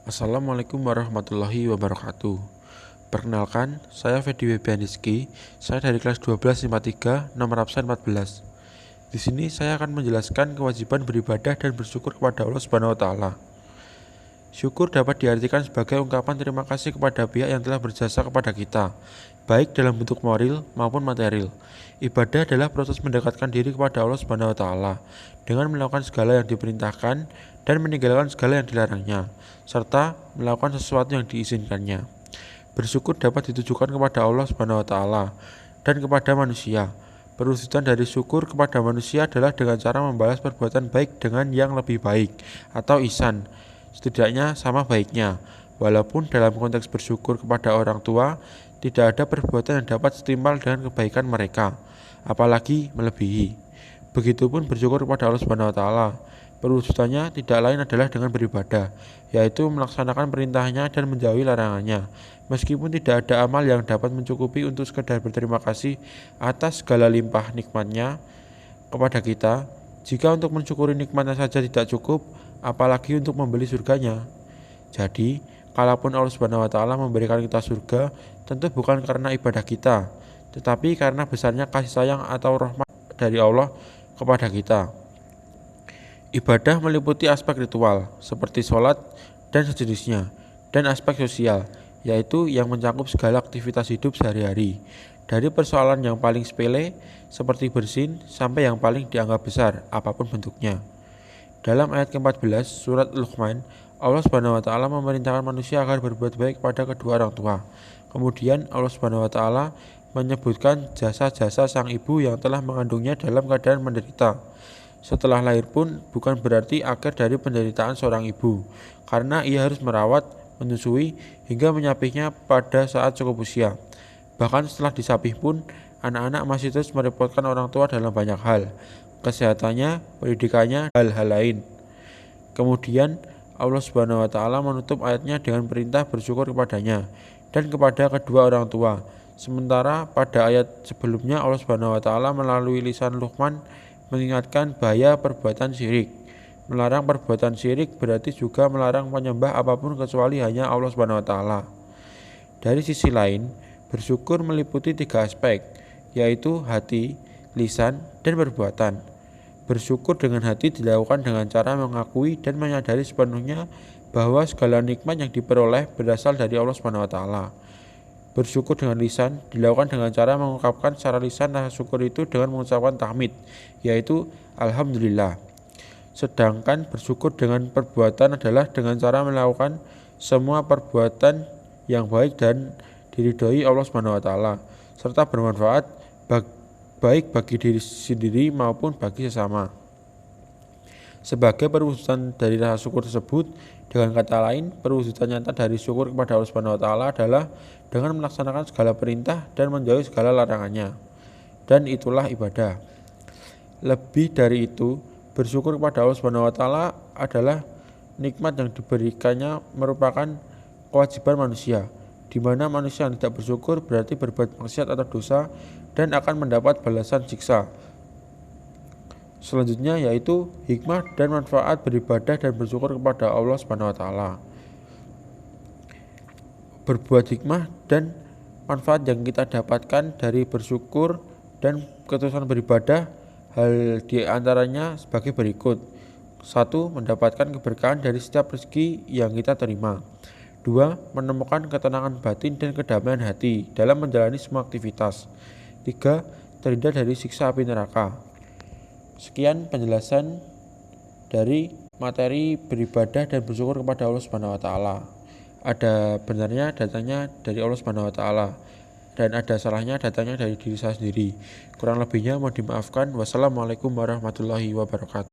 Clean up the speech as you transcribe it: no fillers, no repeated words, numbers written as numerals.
Assalamualaikum warahmatullahi wabarakatuh. Perkenalkan, saya Fedi Webianiski. Saya dari kelas 12 IPA 3, nomor absen 14. Di sini saya akan menjelaskan kewajiban beribadah dan bersyukur kepada Allah Subhanahu wa taala. Syukur dapat diartikan sebagai ungkapan terima kasih kepada pihak yang telah berjasa kepada kita, baik dalam bentuk moral maupun material. Ibadah adalah proses mendekatkan diri kepada Allah Subhanahu wa taala dengan melakukan segala yang diperintahkan dan meninggalkan segala yang dilarangnya, serta melakukan sesuatu yang diizinkannya. Bersyukur dapat ditujukan kepada Allah Subhanahu wa taala dan kepada manusia. Perwujudan dari syukur kepada manusia adalah dengan cara membalas perbuatan baik dengan yang lebih baik atau ihsan, setidaknya sama baiknya. Walaupun dalam konteks bersyukur kepada orang tua, tidak ada perbuatan yang dapat setimpal dengan kebaikan mereka, apalagi melebihi. Begitupun bersyukur kepada Allah Subhanahu wa taala. Perwujudannya tidak lain adalah dengan beribadah, yaitu melaksanakan perintahnya dan menjauhi larangannya. Meskipun tidak ada amal yang dapat mencukupi untuk sekedar berterima kasih atas segala limpah nikmatnya kepada kita, jika untuk mensyukuri nikmatnya saja tidak cukup, apalagi untuk membeli surganya. Jadi, kalaupun Allah Subhanahu wa taala memberikan kita surga, tentu bukan karena ibadah kita, tetapi karena besarnya kasih sayang atau rahmat dari Allah kepada kita. Ibadah meliputi aspek ritual, seperti sholat dan sejenisnya, dan aspek sosial, yaitu yang mencakup segala aktivitas hidup sehari-hari, dari persoalan yang paling sepele, seperti bersin, sampai yang paling dianggap besar, apapun bentuknya. Dalam ayat ke-14 surat Luqman, Allah Subhanahu wa taala memerintahkan manusia agar berbuat baik kepada kedua orang tua. Kemudian Allah Subhanahu wa taala menyebutkan jasa-jasa sang ibu yang telah mengandungnya dalam keadaan menderita. Setelah lahir pun bukan berarti akhir dari penderitaan seorang ibu, karena ia harus merawat, menyusui, hingga menyapihnya pada saat cukup usia. Bahkan setelah disapih pun, anak-anak masih terus merepotkan orang tua dalam banyak hal, kesehatannya, pendidikannya, hal-hal lain. Kemudian Allah Subhanahu wa taala menutup ayatnya dengan perintah bersyukur kepadanya dan kepada kedua orang tua. Sementara pada ayat sebelumnya Allah Subhanahu wa taala melalui lisan Luqman mengingatkan bahaya perbuatan syirik. Melarang perbuatan syirik berarti juga melarang menyembah apapun kecuali hanya Allah Subhanahu wa taala. Dari sisi lain, bersyukur meliputi 3 aspek, yaitu hati, lisan, dan perbuatan. Bersyukur dengan hati dilakukan dengan cara mengakui dan menyadari sepenuhnya bahwa segala nikmat yang diperoleh berasal dari Allah Subhanahu wa taala. Bersyukur dengan lisan dilakukan dengan cara mengungkapkan secara lisan rasa syukur itu dengan mengucapkan tahmid, yaitu alhamdulillah. Sedangkan bersyukur dengan perbuatan adalah dengan cara melakukan semua perbuatan yang baik dan diridhoi Allah Subhanahu wa taala, serta bermanfaat baik bagi diri sendiri maupun bagi sesama. Sebagai perwujudan dari rasa syukur tersebut, dengan kata lain, perwujudan nyata dari syukur kepada Allah Subhanahu wa taala adalah dengan melaksanakan segala perintah dan menjauhi segala larangannya. Dan itulah ibadah. Lebih dari itu, bersyukur kepada Allah Subhanahu wa taala adalah nikmat yang diberikannya merupakan kewajiban manusia, di mana manusia yang tidak bersyukur berarti berbuat maksiat atau dosa dan akan mendapat balasan siksa. Selanjutnya yaitu hikmah dan manfaat beribadah dan bersyukur kepada Allah Subhanahu wa taala. Berbuat hikmah dan manfaat yang kita dapatkan dari bersyukur dan ketulusan beribadah, hal di antaranya sebagai berikut. 1. Mendapatkan keberkahan dari setiap rezeki yang kita terima. 2. Menemukan ketenangan batin dan kedamaian hati dalam menjalani semua aktivitas. 3. Terhindar dari siksa api neraka. Sekian penjelasan dari materi beribadah dan bersyukur kepada Allah Subhanahu wa taala. Ada benarnya datangnya dari Allah Subhanahu wa taala dan ada salahnya datangnya dari diri saya sendiri. Kurang lebihnya mohon dimaafkan. Wassalamualaikum warahmatullahi wabarakatuh.